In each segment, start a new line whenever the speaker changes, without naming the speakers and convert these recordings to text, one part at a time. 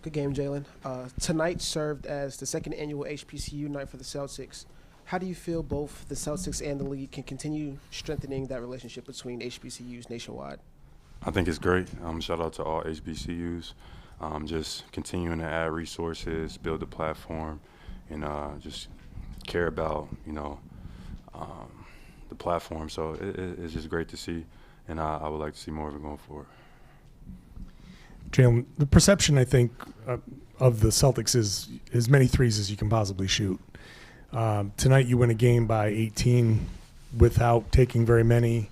Good game, Jaylen. Tonight served as the second annual HBCU night for the Celtics. How do you feel both the Celtics and the league can continue strengthening that relationship between HBCUs nationwide?
I think it's great. Shout out to all HBCUs. Just continuing to add resources, build a platform, and just care about, the platform. So it's just great to see, and I would like to see more of it going forward.
Jaylen, the perception, I think, of the Celtics is as many threes as you can possibly shoot. Tonight you win a game by 18 without taking very many.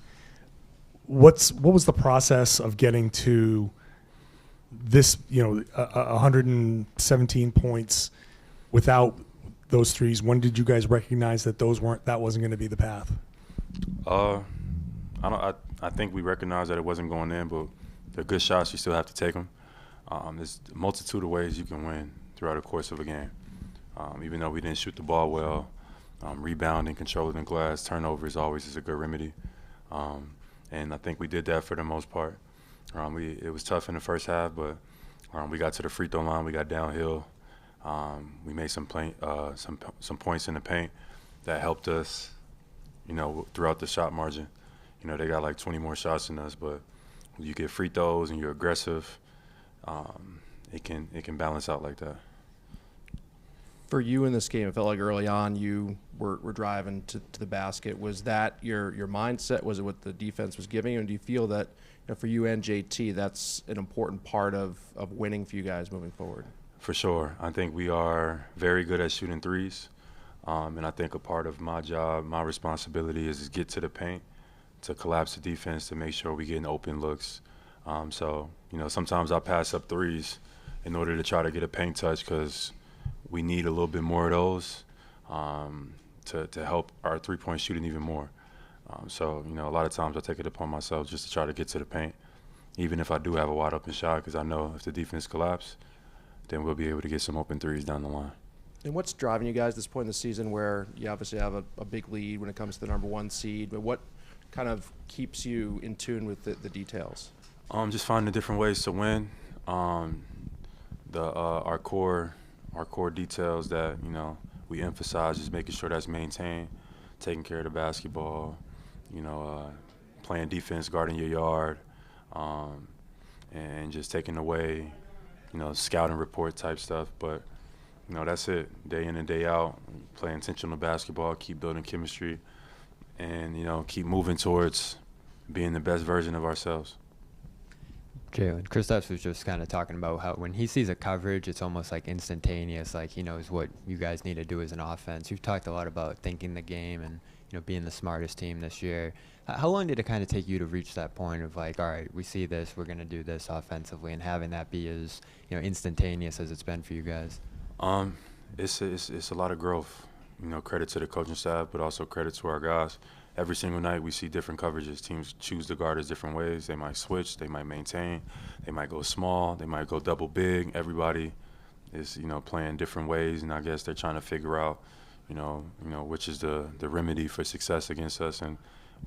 What was the process of getting to this, 117 points without those threes? When did you guys recognize that that wasn't going to be the path?
I think we recognized that it wasn't going in, but they're good shots. You still have to take them. There's a multitude of ways you can win throughout the course of a game. Even though we didn't shoot the ball well, rebounding, controlling the glass, turnovers always is a good remedy. And I think we did that for the most part. It was tough in the first half, but we got to the free throw line. We got downhill. We made some points in the paint that helped us, throughout the shot margin. They got like 20 more shots than us, but when you get free throws and you're aggressive, it can balance out like that.
For you in this game, it felt like early on you were driving to the basket. Was that your mindset? Was it what the defense was giving you? And do you feel that for you and JT, that's an important part of winning for you guys moving forward?
For sure. I think we are very good at shooting threes. And I think a part of my job, my responsibility is to get to the paint, to collapse the defense, to make sure we get in open looks. So sometimes I pass up threes in order to try to get a paint touch because we need a little bit more of those to help our three-point shooting even more. So a lot of times I take it upon myself just to try to get to the paint, even if I do have a wide-open shot, because I know if the defense collapses, then we'll be able to get some open threes down the line.
And what's driving you guys at this point in the season where you obviously have a big lead when it comes to the number one seed, but what kind of keeps you in tune with the details?
Just finding different ways to win. Our core details that we emphasize, just making sure that's maintained, taking care of the basketball, playing defense, guarding your yard, and just taking away, scouting report type stuff. But that's it. Day in and day out, play intentional basketball, keep building chemistry, and keep moving towards being the best version of ourselves.
Jaylen, Kristaps was just kind of talking about how when he sees a coverage, it's almost like instantaneous, like he knows what you guys need to do as an offense. You've talked a lot about thinking the game and being the smartest team this year. How long did it kind of take you to reach that point of like, all right, we see this, we're going to do this offensively, and having that be as instantaneous as it's been for you guys?
It's a lot of growth. Credit to the coaching staff, but also credit to our guys. Every single night we see different coverages. Teams choose to guard us different ways. They might switch, they might maintain, they might go small, they might go double big. Everybody is, playing different ways, and I guess they're trying to figure out, which is the remedy for success against us. And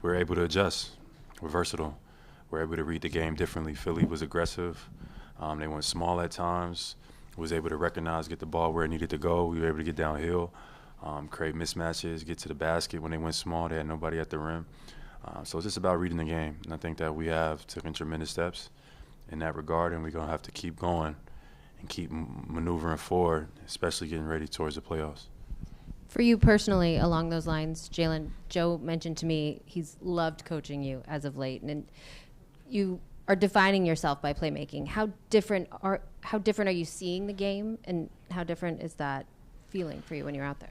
we're able to adjust. We're versatile. We're able to read the game differently. Philly was aggressive. They went small at times. Was able to recognize, get the ball where it needed to go. We were able to get downhill. Create mismatches, get to the basket. When they went small, they had nobody at the rim. So it's just about reading the game. And I think that we have taken tremendous steps in that regard, and we're going to have to keep going and keep maneuvering forward, especially getting ready towards the playoffs.
For you personally, along those lines, Jaylen, Joe mentioned to me he's loved coaching you as of late, and you are defining yourself by playmaking. How different are you seeing the game, and how different is that feeling for you when you're out there?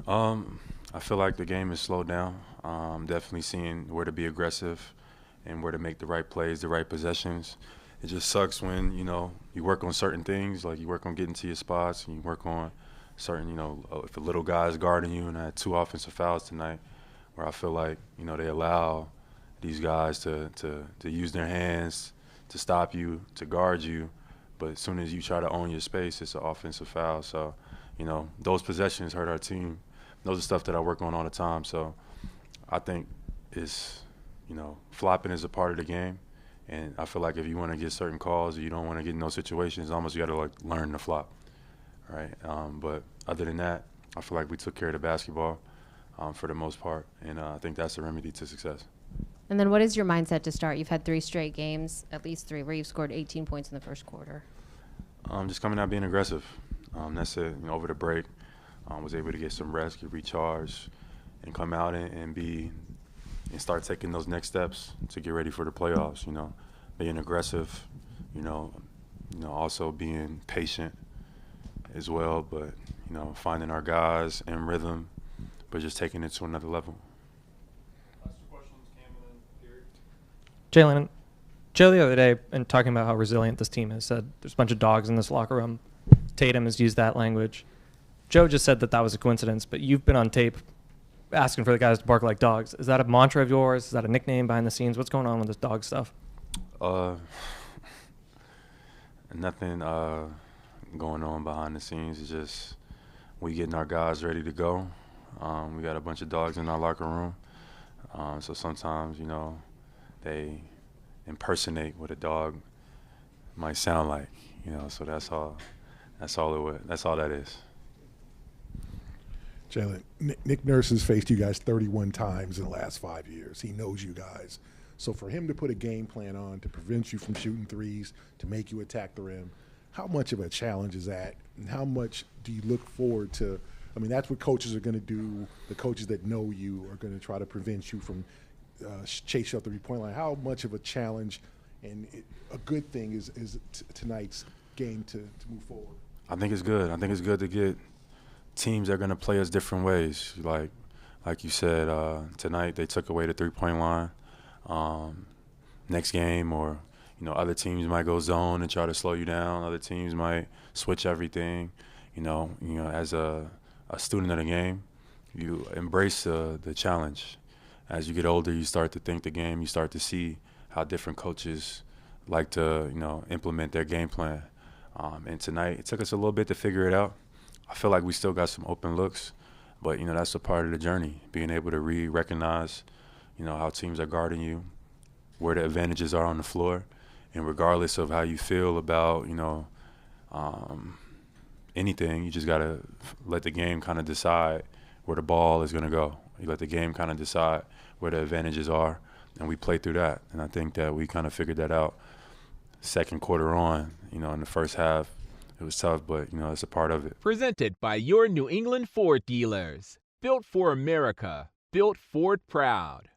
I feel like the game is slowed down. Definitely seeing where to be aggressive and where to make the right plays, the right possessions. It just sucks when, you work on certain things, like you work on getting to your spots, and you work on certain, if a little guy is guarding you, and I had 2 offensive fouls tonight where I feel like, they allow these guys to use their hands to stop you, to guard you, but as soon as you try to own your space, it's an offensive foul. So, those possessions hurt our team. Those are stuff that I work on all the time. So I think it's, flopping is a part of the game, And I feel like if you want to get certain calls or you don't want to get in those situations, almost you got to like learn to flop, right? But other than that, I feel like we took care of the basketball for the most part, and I think that's a remedy to success.
And then what is your mindset to start? You've had 3 straight games, at least 3, where you've scored 18 points in the first quarter.
Just coming out being aggressive. That's it. You know, over the break, was able to get some rest, get recharged, and come out and start taking those next steps to get ready for the playoffs. You know, being aggressive. You know, also being patient as well. But you know, finding our guys in rhythm, but just taking it to another level.
Jaylen, Joe the other day, and talking about how resilient this team is, said there's a bunch of dogs in this locker room. Tatum has used that language. Joe just said that was a coincidence, but you've been on tape asking for the guys to bark like dogs. Is that a mantra of yours? Is that a nickname behind the scenes? What's going on with this dog stuff?
Nothing going on behind the scenes. It's just we getting our guys ready to go. We got a bunch of dogs in our locker room. So sometimes, you know, they impersonate what a dog might sound like, you know. So that's all that is.
Jaylen, Nick Nurse has faced you guys 31 times in the last 5 years. He knows you guys. So for him to put a game plan on to prevent you from shooting threes, to make you attack the rim, how much of a challenge is that? And how much do you look forward to? I mean, that's what coaches are going to do. The coaches that know you are going to try to prevent you from chase you up the three-point line. How much of a challenge and a good thing is tonight's game to move forward?
I think it's good. I think it's good to get teams that are going to play us different ways. Like you said, tonight they took away the three-point line. Next game, or you know, other teams might go zone and try to slow you down. Other teams might switch everything. You know, as a student of the game, you embrace the challenge. As you get older, you start to think the game. You start to see how different coaches like to, you know, implement their game plan. And tonight, it took us a little bit to figure it out. I feel like we still got some open looks, but, you know, that's a part of the journey, being able to recognize, you know, how teams are guarding you, where the advantages are on the floor, and regardless of how you feel about, you know, anything, you just got to let the game kind of decide where the ball is going to go. You let the game kind of decide where the advantages are, and we play through that. And I think that we kind of figured that out second quarter on. You know, in the first half, it was tough, but, you know, it's a part of it.
Presented by your New England Ford dealers. Built for America. Built Ford proud.